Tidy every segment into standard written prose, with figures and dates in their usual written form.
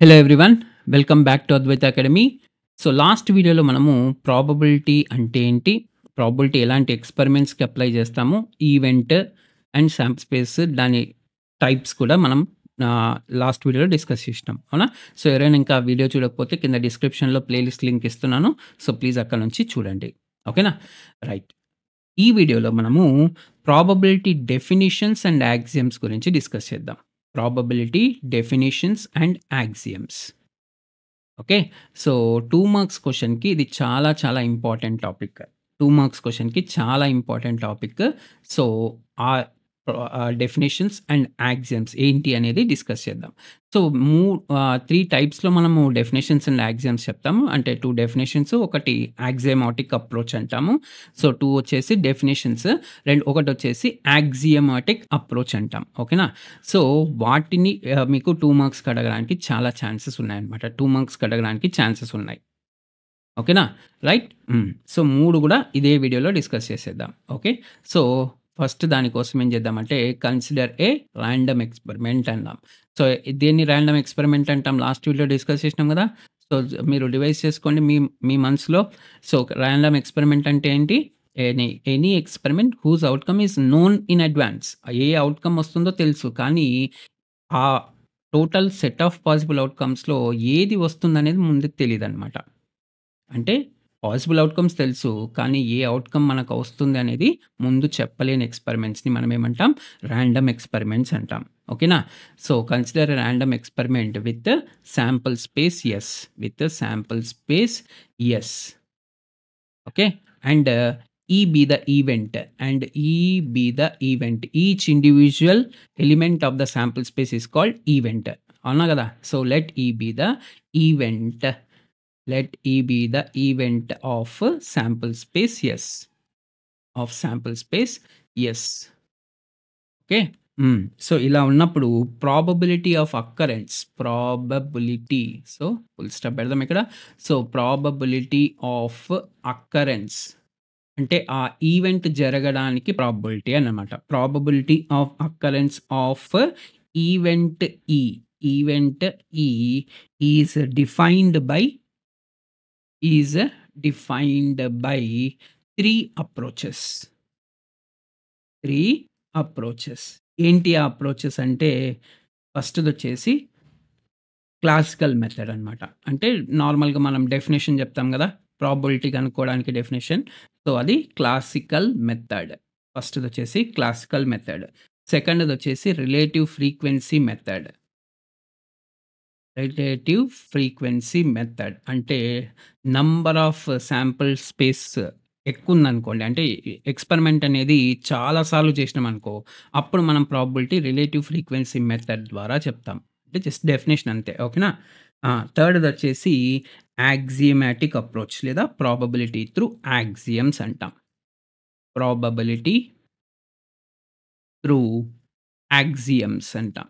Hello everyone. Welcome back to Advaita academy. So, last వీడియోలో మనము probability అంటే ఏంటి? ప్రాబబిలిటీ ఎలాంటి ఎక్స్‌పెరిమెంట్స్‌కి అప్లై చేస్తాము? ఈవెంట్ అండ్ శాంపుల్ స్పేస్ దాని టైప్స్ కూడా మనం లాస్ట్ వీడియోలో డిస్కస్ చేసినాం. అవునా? సో, ఎవరైనా ఇంకా వీడియో చూడకపోతే కింద డిస్క్రిప్షన్‌లో ప్లేలిస్ట్ లింక్ ఇస్తున్నాను. సో, ప్లీజ్ అక్కడి నుంచి చూడండి. ఓకేనా? రైట్. ఈ వీడియోలో మనము ప్రాబబిలిటీ డెఫినిషన్స్ అండ్ యాక్సియమ్స్ గురించి డిస్కస్ చేద్దాం. Probability definitions and axioms. Okay. So, 2 marks క్వెషన్‌కి ఇది చాలా చాలా ఇంపార్టెంట్ టాపిక్. 2 మార్క్స్ క్వెషన్‌కి చాలా important topic. So, ah, definitions and axioms ఏంటి అనేది డిస్కస్ చేద్దాం. సో, 3 టైప్స్‌లో మనము డెఫినిషన్స్ అండ్ యాక్సియమ్స్ చెప్తాము. అంటే 2 డెఫినిషన్స్, ఒకటి యాక్సియమాటిక్ అప్రోచ్ అంటాము. సో, 2 వచ్చేసి డెఫినిషన్స్, ఒకటొచ్చేసి యాక్సియమాటిక్ అప్రోచ్ అంటాం. ఓకేనా? సో, వాటిని మీకు 2 మార్క్స్‌కి అడగడానికి చాలా ఛాన్సెస్ ఉన్నాయన్నమాట. 2 మార్క్స్‌కి అడగడానికి ఛాన్సెస్ ఉన్నాయి. ఓకేనా? రైట్? సో, 3 గూడా ఇదే వీడియోలో డిస్కస్ చేసేద్దాం. ఓకే. సో, ఫస్ట్ దానికోసం ఏం చేద్దామంటే కన్సిడర్ ఏ రాండమ్ ఎక్స్‌పెరిమెంట్ అందాం. సో, దేన్ని రాండమ్ ఎక్స్‌పెరిమెంట్ అంటాం? లాస్ట్ వీడియోలో డిస్కస్ చేసినాం గదా! సో, మీరు రివైజ్ చేసుకోండి మీ మీ మనసులో. సో, రాండమ్ ఎక్స్‌పెరిమెంట్ అంటే ఏంటి? Any experiment whose outcome is known in advance. ఏ ఔట్‌కమ్ వస్తుందో తెలుసు. కానీ ఆ టోటల్ సెట్ ఆఫ్ పాసిబుల్ ఔట్‌కమ్స్‌లో ఏది వస్తుందనేది ముందుకు తెలీదనమాట. అంటే పాసిబుల్ ఔట్‌కమ్స్ తెలుసు. కానీ ఏ ఔట్‌కమ్ మనకు వస్తుంది అనేది ముందు చెప్పలేని ఎక్స్‌పెరిమెంట్స్‌ని మనం ఏమంటాం? రాండమ్ ఎక్స్‌పెరిమెంట్స్ అంటాం. ఓకేనా? So, consider a random experiment with sample space yes. With sample space yes. Okay. And E be the event and E be the event. Each individual element of the sample space is called event. అవునా గదా! So, let E be the event. Let E be the event of sample space yes. Of sample space yes. Okay. So, ఇలా ఉన్నప్పుడు probability of occurrence. Probability. So, full stop పెడదాం ఇక్కడ. So, probability of occurrence అంటే ఆ event జరగడానికి probability అన్నమాట. Probability of occurrence of event ఈ. Event ఈ is defined by is defined by 3 approaches. 3 approaches. ఏంటి ఆ అప్రోచెస్ అంటే ఫస్ట్‌దొచ్చేసి క్లాసికల్ మెథడ్ అన్నమాట. అంటే నార్మల్‌గా మనం డెఫినిషన్ చెప్తాం గదా! ప్రాబబిలిటీ కనుక్కోవడానికి డెఫినిషన్. సో, అది క్లాసికల్ మెథడ్. ఫస్ట్‌దొచ్చేసి క్లాసికల్ మెథడ్. సెకండ్‌దొచ్చేసి relative frequency method. Relative frequency method అంటే నంబర్ ఆఫ్ శాంపుల్ స్పేస్ ఎక్కువుందనుకోండి. అంటే ఎక్స్‌పెరిమెంట్ అనేది చాలా సార్లు చేసినామనుకో, అప్పుడు మనం ప్రాబబిలిటీ రిలేటివ్ ఫ్రీక్వెన్సీ మెథడ్ ద్వారా చెప్తాం. అంటే జస్ట్ డెఫినిషన్ అంతే. ఓకేనా? థర్డ్‌దొచ్చేసి యాక్సియమాటిక్ అప్రోచ్ లేదా ప్రాబబిలిటీ త్రూ యాక్సియమ్స్ అంటాం. ప్రాబబిలిటీ త్రూ యాక్సియమ్స్ అంటాం.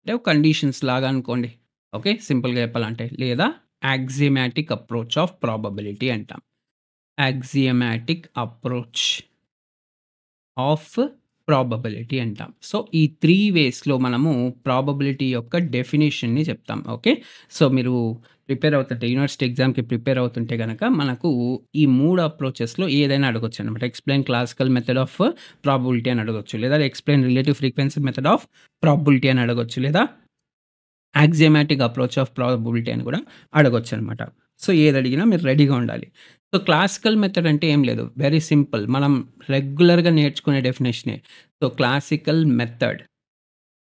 అంటే కండిషన్స్ లాగా అనుకోండి. ఓకే. సింపుల్‌గా చెప్పాలంటే. లేదా యాక్సియమాటిక్ అప్రోచ్ ఆఫ్ ప్రాబబిలిటీ అంటాం. యాక్సియమాటిక్ అప్రోచ్ ఆఫ్ ప్రాబబిలిటీ అంటాం. సో, ఈ 3 వేస్‌లో మనము ప్రాబబిలిటీ యొక్క డెఫినిషన్‌ని చెప్తాం. ఓకే. సో, మీరు ప్రిపేర్ అవుతుంటే యూనివర్సిటీ ఎగ్జామ్‌కి ప్రిపేర్ అవుతుంటే గనక మనకు ఈ 3 అప్రోచెస్‌లో ఏదైనా అడగొచ్చనమాట. Explain classical method of probability అని అడగొచ్చు. లేదా explain relative frequency method of probability అని అడగొచ్చు. లేదా యాక్సియమాటిక్ అప్రోచ్ ఆఫ్ ప్రాబబిలిటీ అని కూడా అడగొచ్చనమాట. సో, ఏదడిగినా మీరు రెడీగా ఉండాలి. సో, క్లాసికల్ మెథడ్ అంటే ఏం లేదు. Very simple. మనం రెగ్యులర్‌గా నేర్చుకునే డెఫినిషనే. So, classical method.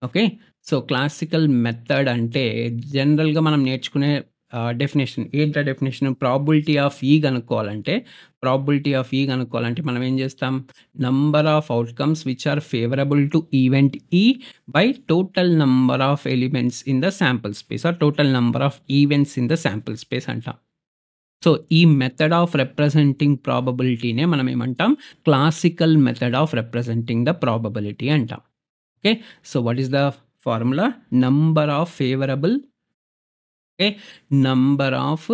Okay. So, classical method అంటే జనరల్‌గా మనం నేర్చుకునే డెఫినిషన్. ఏంటా డెఫినిషన్? ప్రాబబిలిటీ ఆఫ్ ఈ కనుక్కోవాలంటే మనం ఏం చేస్తాం? Number of outcomes which are favourable to event E by total number of elements in the sample space or total number of events in the sample space అంటాం. So, ఈ method of representing ప్రాబబిలిటీనే మనం ఏమంటాం? Classical method of representing the probability అంటాం. Okay. So, what is the formula? Number of favourable okay. Number of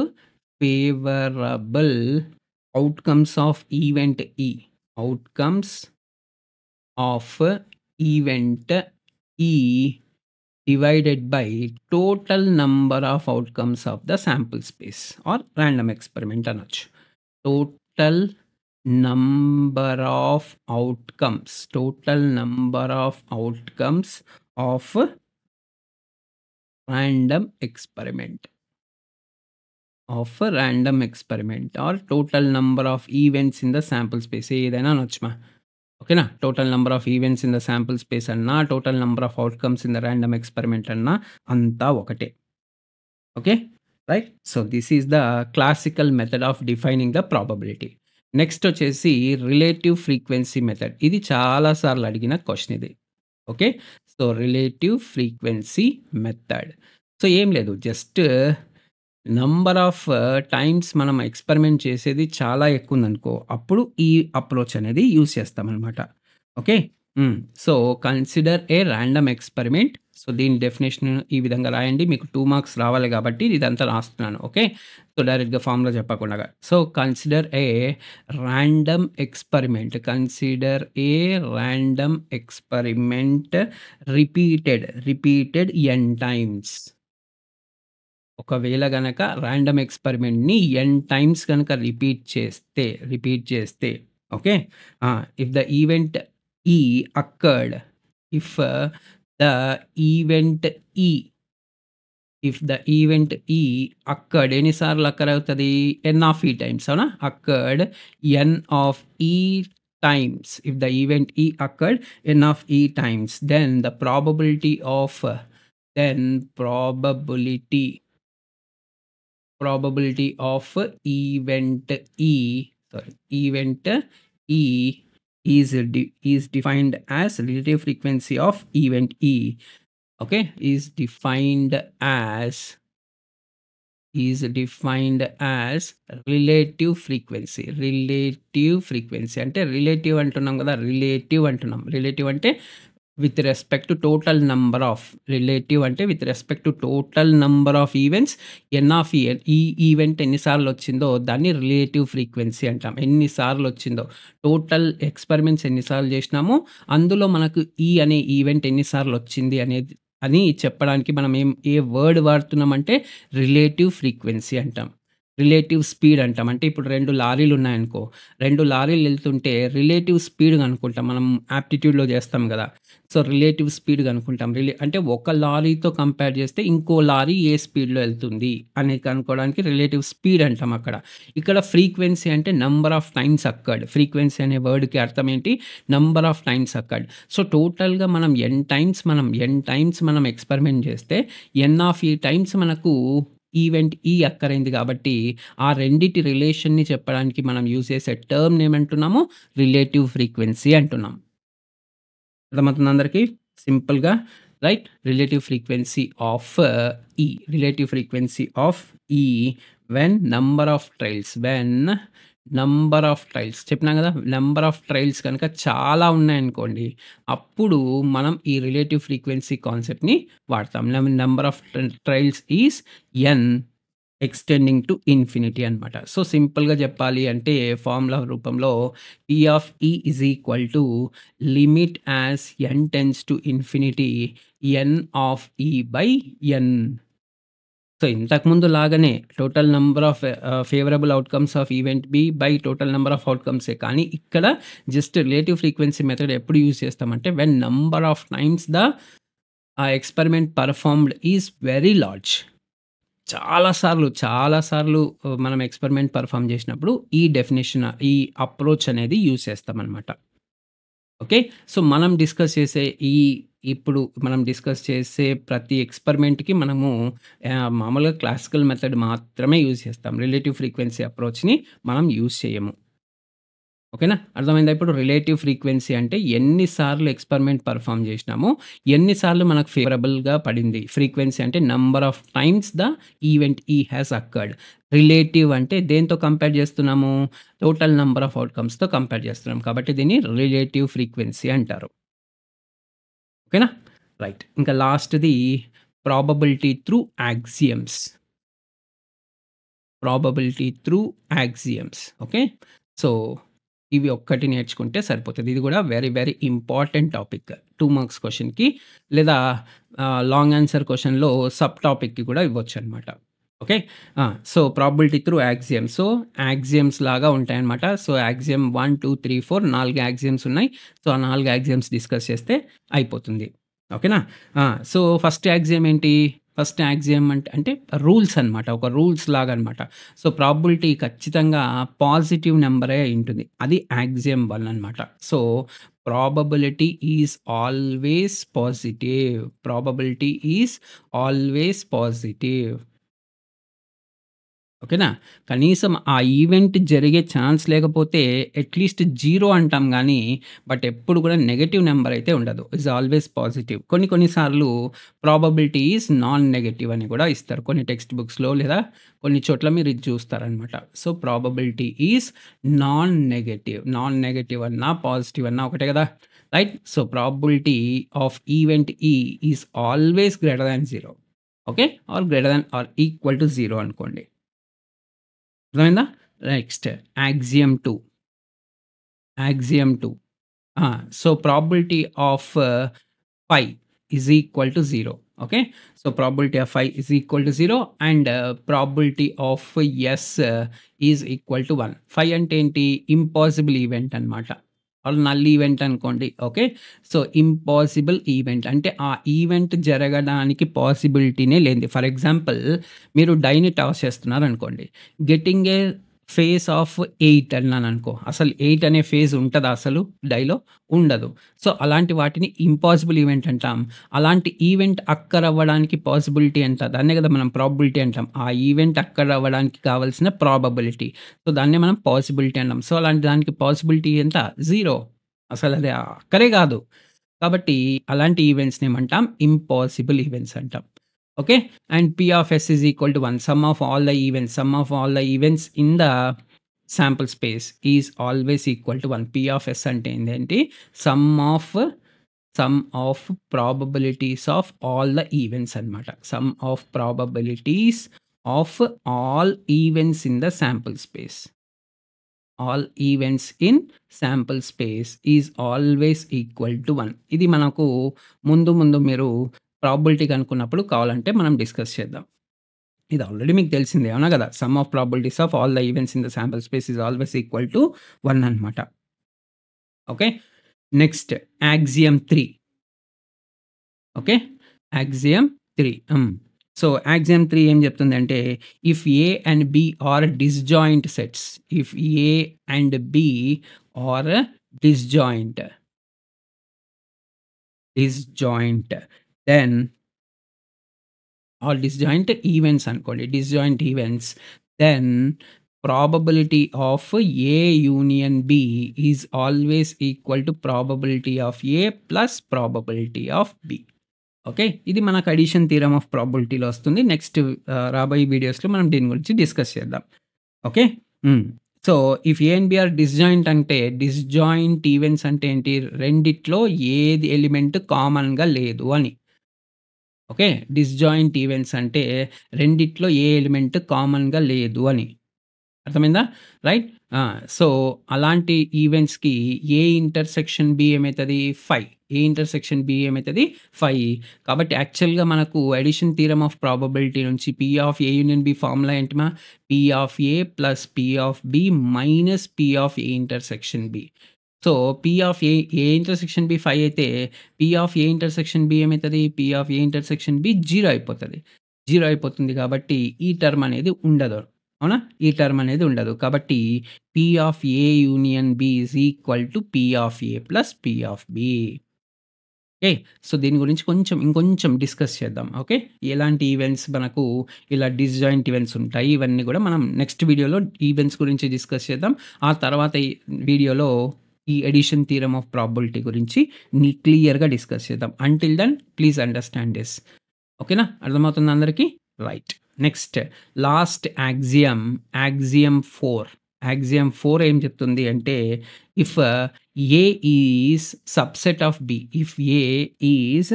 favourable outcomes of event E. Outcomes of event E divided by total number of outcomes of the sample space or random experiment అనొచ్చు. Total number of outcomes of random experiment. Or total number of events in the sample space ఏదైనా అనొచ్చుమా. ఓకేనా? Total number of events in the sample space అన్నా, total number of outcomes in the random experiment అన్నా అంతా ఒకటే. Okay. Right. So, this is the classical method of defining the probability. Next వచ్చేసి relative frequency method. ఇది చాలా సార్లు అడిగిన question ఇది. Okay. So, relative frequency method. So, ఏం లేదు జస్ట్ నంబర్ ఆఫ్ టైమ్స్ మనం ఎక్స్‌పెరిమెంట్ చేసేది చాలా ఎక్కువుందనుకో, అప్పుడు ఈ అప్రోచ్ అనేది యూజ్ చేస్తామనమాట. Okay. So, consider a random experiment. So, దీని డెఫినిషన్ ఈ విధంగా రాయండి. మీకు 2 మార్క్స్ రావాలి కాబట్టి ఇదంతా రాస్తున్నాను. ఓకే. సో, డైరెక్ట్‌గా ఫార్ములా చెప్పకుండాగా. So, consider a random experiment repeated n times. ఒకవేళ గనక రాండమ్ ఎక్స్‌పెరిమెంట్‌ని n టైమ్స్ గనక రిపీట్ చేస్తే okay. If the event E occurred if the event E occurred ఎన్ని సార్లు అక్కర్ అవుతది? n ఆఫ్ E టైమ్స్ అవునా? Occurred n of E times. If the event E occurred n of E times then the probability of event E is defined as relative frequency of event E. Okay, is defined as relative frequency అంటే relative అంటున్నాం కదా, relative అంటే with respect to total number of events N of ఈ event ఎన్నిసార్లు వచ్చిందో దాన్ని relative frequency అంటాం. ఎన్నిసార్లు వచ్చిందో, టోటల్ ఎక్స్‌పెరిమెంట్స్ ఎన్నిసార్లు చేసినామో అందులో మనకు ఈ అనే ఈవెంట్ ఎన్నిసార్లు వచ్చింది అని చెప్పడానికి మనం ఏ వర్డ్ వాడుతున్నామంటే రిలేటివ్ ఫ్రీక్వెన్సీ అంటాం. రిలేటివ్ స్పీడ్ అంటాం. అంటే ఇప్పుడు 2 లారీలు ఉన్నాయనుకో, 2 లారీలు ఎళ్తుంటే రిలేటివ్ స్పీడ్ కనుక్కుంటాం. మనం యాప్టిట్యూడ్‌లో చేస్తాం గదా! సో, రిలేటివ్ స్పీడ్ కనుక్కుంటాం. అంటే ఒక లారీతో కంపేర్ చేస్తే ఇంకో లారీ ఏ స్పీడ్‌లో ఎళ్తుంది అని కనుక్కోవడానికి రిలేటివ్ స్పీడ్ అంటాం అక్కడ. ఇక్కడ ఫ్రీక్వెన్సీ అంటే number of times occurred. Frequency అనే వర్డ్‌కి అర్థం ఏంటి? Number of times occurred. So, టోటల్‌గా మనం n టైమ్స్ మనం ఎక్స్‌పెరిమెంట్ చేస్తే n ఆఫ్ ఈ టైమ్స్ మనకు ఈవెంట్ E అక్కరైంది కాబట్టి, ఆ రెండిటి రిలేషన్‌ని చెప్పడానికి మనం యూజ్ చేసే టర్మ్‌ని ఏమంటున్నాము? రిలేటివ్ ఫ్రీక్వెన్సీ అంటున్నాం. అర్థమవుతుందా అందరికి? సింపుల్‌గా right. Relative frequency of E when number of trials చెప్పినా కదా! నంబర్ ఆఫ్ ట్రయల్స్ కనుక చాలా ఉన్నాయనుకోండి, అప్పుడు మనం ఈ రిలేటివ్ ఫ్రీక్వెన్సీ కాన్సెప్ట్‌ని వాడతాం. Number of trials is n extending to infinity అనమాట. సో, సింపుల్‌గా చెప్పాలి అంటే ఫార్ములా రూపంలో P of E is equal to limit as n tends to infinity n of E by n. So, ఇంతకుముందు లాగానే total number of favourable outcomes of event B by total number of అవుట్‌కమ్సే. కానీ ఇక్కడ just relative frequency method ఎప్పుడు use చేస్తామంటే when number of times experiment performed is very large. చాలా సార్లు మనం ఎక్స్‌పెరిమెంట్ పర్ఫార్మ్ చేసినప్పుడు ఈ అప్రోచ్ అనేది యూజ్ చేస్తామనమాట. ఓకే. సో, ఇప్పుడు మనం డిస్కస్ చేసే ప్రతి ఎక్స్‌పెరిమెంట్‌కి మనము మామూలుగా క్లాసికల్ మెథడ్ మాత్రమే యూజ్ చేస్తాం. రిలేటివ్ ఫ్రీక్వెన్సీ అప్రోచ్‌ని మనం యూజ్ చేయము. ఓకేనా? అర్థమైందా ఇప్పుడు? రిలేటివ్ ఫ్రీక్వెన్సీ అంటే ఎన్ని సార్లు ఎక్స్‌పెరిమెంట్ పర్ఫార్మ్ చేసినామో, ఎన్ని సార్లు మనకు ఫేవరబుల్‌గా పడింది. ఫ్రీక్వెన్సీ అంటే number of times the event E has occurred. Relative అంటే దేనితో కంపేర్ చేస్తున్నాము? టోటల్ నంబర్ ఆఫ్ అవుట్‌కమ్స్‌తో కంపేర్ చేస్తున్నాం. కాబట్టి దీన్ని రిలేటివ్ ఫ్రీక్వెన్సీ అంటారు. ఓకేనా? రైట్. ఇంకా లాస్ట్‌ది probability through axioms. Okay. So, ఇవి ఒక్కటి నేర్చుకుంటే సరిపోతది. ఇది కూడా వెరీ ఇంపార్టెంట్ టాపిక్. 2 మార్క్స్ క్వెషన్‌కి లేదా లాంగ్ ఆన్సర్ క్వెషన్‌లో సబ్ టాపిక్‌కి కూడా ఇవ్వొచ్చనమాట. Okay. So, probability through axiom. So, axioms లాగా ఉంటాయన్నమాట. సో, యాక్సియమ్ 1, 2, 3, 4 4 యాక్సియమ్స్ ఉన్నాయి. సో, ఆ 4 యాక్సియమ్స్ డిస్కస్ చేస్తే అయిపోతుంది. ఓకేనా? సో, ఫస్ట్ యాక్సియమ్ ఏంటి? ఫస్ట్ యాక్సియమ్ అంటే రూల్స్ అనమాట. ఒక రూల్స్ లాగా అనమాట. సో, ప్రాబబిలిటీ ఖచ్చితంగా పాజిటివ్ నంబరే అయ్యుంటుంది. అది యాక్సియమ్ 1 అనమాట. So, probability is always positive. Probability is always positive. ఓకేనా? కనీసం ఆ ఈవెంట్ జరిగే ఛాన్స్ లేకపోతే అట్‌లీస్ట్ 0 అంటాం గానీ, బట్ ఎప్పుడు కూడా నెగెటివ్ నంబర్ అయితే ఉండదు. Is always positive. కొన్ని కొన్ని సార్లు ప్రాబబిలిటీ ఈజ్ నాన్ నెగెటివ్ అని కూడా ఇస్తారు. కొన్ని టెక్స్ట్ బుక్స్‌లో లేదా కొన్ని చోట్ల మీరు ఇది చూస్తారనమాట. So, probability is non negative. Non negative అన్నా, పాజిటివ్ అన్నా ఒకటే కదా! Right? So, probability of event E is always greater than 0. Okay? Or greater than or equal to 0 అనుకోండి. అర్థమైందా? Next axiom 2. Axiom 2. So, probability of 5 is equal to 0. Okay. So, probability of 5 is equal to 0 and probability of S is equal to 1. 5 అంటే ఏంటి? Impossible event అనమాట. Or null event అనుకోండి. Okay. So, impossible event అంటే ఆ event జరగడానికి పాసిబిలిటీనే లేనిది. For example మీరు డైని టాస్ చేస్తున్నారనుకోండి. గెట్టింగ్ ఏ ఫేస్ ఆఫ్ 8 అన్నాననుకో. అసలు 8 అనే ఫేజ్ ఉంటదా అసలు డైలో? ఉండదు. సో, అలాంటి వాటిని ఇంపాసిబుల్ ఈవెంట్ అంటాం. అలాంటి ఈవెంట్ అక్కర్ అవ్వడానికి పాసిబిలిటీ ఎంత? దాన్నే కదా మనం ప్రాబబిలిటీ అంటాం. ఆ ఈవెంట్ అక్కర్ అవ్వడానికి కావాల్సిన ప్రాబబిలిటీ. సో, దాన్నే మనం పాసిబిలిటీ అన్నాం. సో, అలాంటి దానికి పాసిబిలిటీ ఎంత? 0. అసలది అక్కరే కాదు. కాబట్టి అలాంటి ఈవెంట్స్‌ని ఏమంటాం? ఇంపాసిబుల్ ఈవెంట్స్ అంటాం. Okay. And P of S is equal to 1. Sum of all the events in the sample space is always equal to 1. P of S అంటే ఏంటంటే sum of probabilities of all the events అనమాట. Sum of probabilities of all events in the sample space. All events in sample space is always equal to 1. ఇది మనకు ముందు ముందు మీరు probability కనుక్కున్నప్పుడు కావాలంటే మనం డిస్కస్ చేద్దాం. ఇది ఆల్రెడీ మీకు తెలిసిందే. అవునా కదా! Sum of probabilities of all the events in the sample space is always equal to 1 అనమాట. Okay. Next axiom 3. Okay. Axiom 3. So, axiom 3 ఏం చెప్తుందంటే if A and B are disjoint sets. If A and B are disjoint then are disjoint events అనుకోండి. Disjoint events then probability of A union B is always equal to probability of A plus probability of B. Okay. ఇది మనకు addition theorem of ప్రాబబిలిటీలో వస్తుంది. Next రాబోయే వీడియోస్‌లో మనం దీని గురించి discuss చేద్దాం. Okay. So, if A and B are disjoint అంటే డిస్‌జాయింట్ ఈవెంట్స్ అంటే ఏంటి? రెండిట్లో ఏది ఎలిమెంట్ కామన్‌గా లేదు అని. ఓకే. డిస్‌జాయింట్ ఈవెంట్స్ అంటే రెండిట్లో ఏ ఎలిమెంట్ కామన్‌గా లేదు అని. అర్థమైందా? రైట్? సో, అలాంటి ఈవెంట్స్‌కి ఏ ఇంటర్సెక్షన్ బి ఏమైతది? 5. ఏ ఇంటర్సెక్షన్ బి ఏమైతది? 5. కాబట్టి యాక్చువల్‌గా మనకు అడిషన్ థియరమ్ ఆఫ్ ప్రాబబిలిటీ నుంచి P of A union B formula ఏంటిమా? P of A plus P of B minus P of A intersection B. So, P of A A intersection B 5 అయితే P of A intersection B ఏమైతది? P of A intersection B 0 అయిపోతది. 0 అయిపోతుంది కాబట్టి ఈ term అనేది ఉండదు. అవునా? ఈ టర్మ్ అనేది ఉండదు. కాబట్టి P of A union B is equal to P of A plus P of B. Okay. So, దీని గురించి ఇంకొంచెం డిస్కస్ చేద్దాం. ఓకే. ఎలాంటి ఈవెంట్స్ మనకు ఇలా డిస్‌జాయింట్ ఈవెంట్స్ ఉంటాయి. ఇవన్నీ కూడా మనం నెక్స్ట్ వీడియోలో ఈవెంట్స్ గురించి డిస్కస్ చేద్దాం. ఆ తర్వాత ఈ వీడియోలో ఈ అడిషన్ థియరమ్ ఆఫ్ ప్రాబబిలిటీ గురించి క్లియర్‌గా డిస్కస్ చేద్దాం. Until then please understand this. ఓకేనా? అర్థమవుతుందా అందరికి? Right. Next last axiom 4. Axiom 4 ఏం చెప్తుంది అంటే if A is subset of B. If A is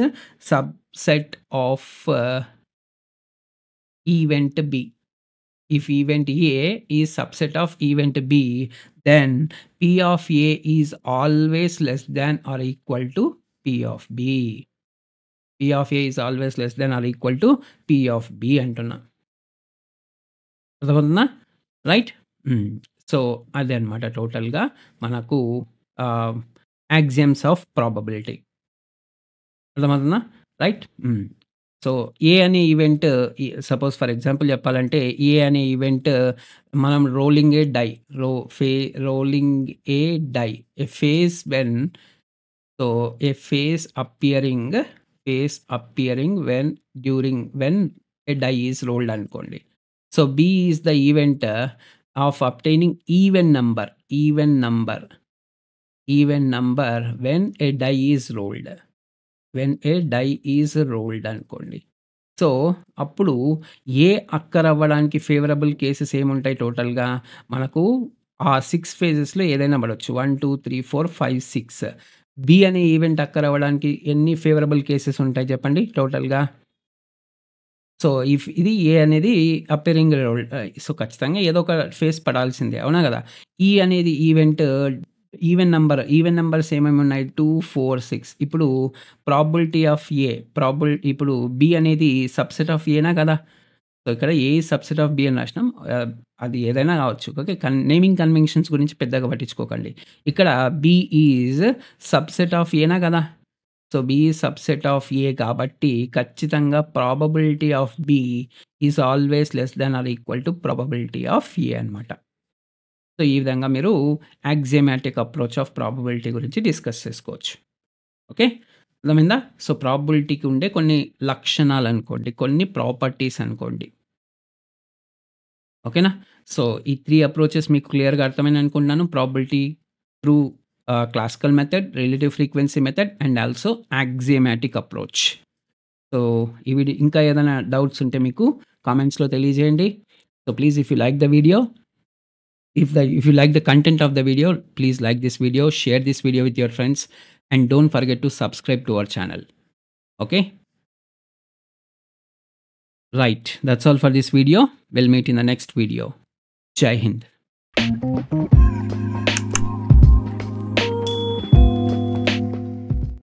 subset of event B. If event A is subset of event B, then P of A is always less than or equal to P of B. P of A is always less than or equal to P of B అంటున్నా. అర్థమవుతుందా? Right? So, అదే అనమాట టోటల్‌గా మనకు ఆహ్, axioms of probability. అర్థమవుతుందా? Right? So, ఏ అనే event suppose for example చెప్పాలంటే ఏ అనే ఈవెంట్ మనం రోలింగ్ ఏ డై రో ఫే rolling a die a face when so, a face appearing when a die is rolled అనుకోండి. So, B is the event of obtaining even number when a die is rolled. అనుకోండి. So, అప్పుడు A అక్కర్ అవ్వడానికి favourable cases ఏముంటాయి టోటల్‌గా? మనకు ఆ 6 ఫేజెస్‌లో ఏదైనా పడొచ్చు. 1, 2, 3, 4, 5, 6. B అనే ఈవెంట్ అక్కర్ అవ్వడానికి ఎన్ని ఫేవరబుల్ కేసెస్ ఉంటాయి చెప్పండి టోటల్‌గా? సో, ఇది ఏ అనేది అపియరింగ్ రోల్ సో, ఖచ్చితంగా ఏదో ఒక ఫేస్ పడాల్సిందే. అవునా గదా! ఈ అనేది ఈవెన్ నంబర్స్ ఏమేమి ఉన్నాయి? 2, 4, 6. ఇప్పుడు ప్రాబబిలిటీ ఆఫ్ ఏ ఇప్పుడు బి అనేది సబ్‌సెట్ ఆఫ్ ఏనా కదా! సో, ఇక్కడ ఏ ఈజ్ సబ్‌సెట్ ఆఫ్ బి అని రాసినాం. అది ఏదైనా కావచ్చు. ఓకే. నేమింగ్ కన్వెన్షన్స్ గురించి పెద్దగా పట్టించుకోకండి. ఇక్కడ బి ఈజ్ సబ్‌సెట్ ఆఫ్ ఏనా కదా! So, B is subset of A కాబట్టి ఖచ్చితంగా probability of B is always less than or equal to probability of A అనమాట. సో, ఈ విధంగా మీరు యాక్సియమాటిక్ అప్రోచ్ ఆఫ్ ప్రాబబిలిటీ గురించి డిస్కస్ చేసుకోవచ్చు. ఓకే. అర్థమైందా? సో, ప్రాబబిలిటీకి ఉండే కొన్ని లక్షణాలనుకోండి, కొన్ని ప్రాపర్టీస్ అనుకోండి. ఓకేనా? సో, ఈ 3 అప్రోచెస్ మీకు క్లియర్‌గా అర్థమైంది అనుకుంటున్నాను. Probability through classical method, relative frequency method and also axiomatic approach. So, ఈ వీడియో ఇంకా ఏదైనా డౌట్స్ ఉంటే మీకు కామెంట్స్‌లో తెలియజేయండి. So, please if you like the video if you like the content of the video, please like this video, share this video with your friends, and don't forget to subscribe to our channel. Okay? Right. That's all for this video. We'll meet in the next video. Jai Hind.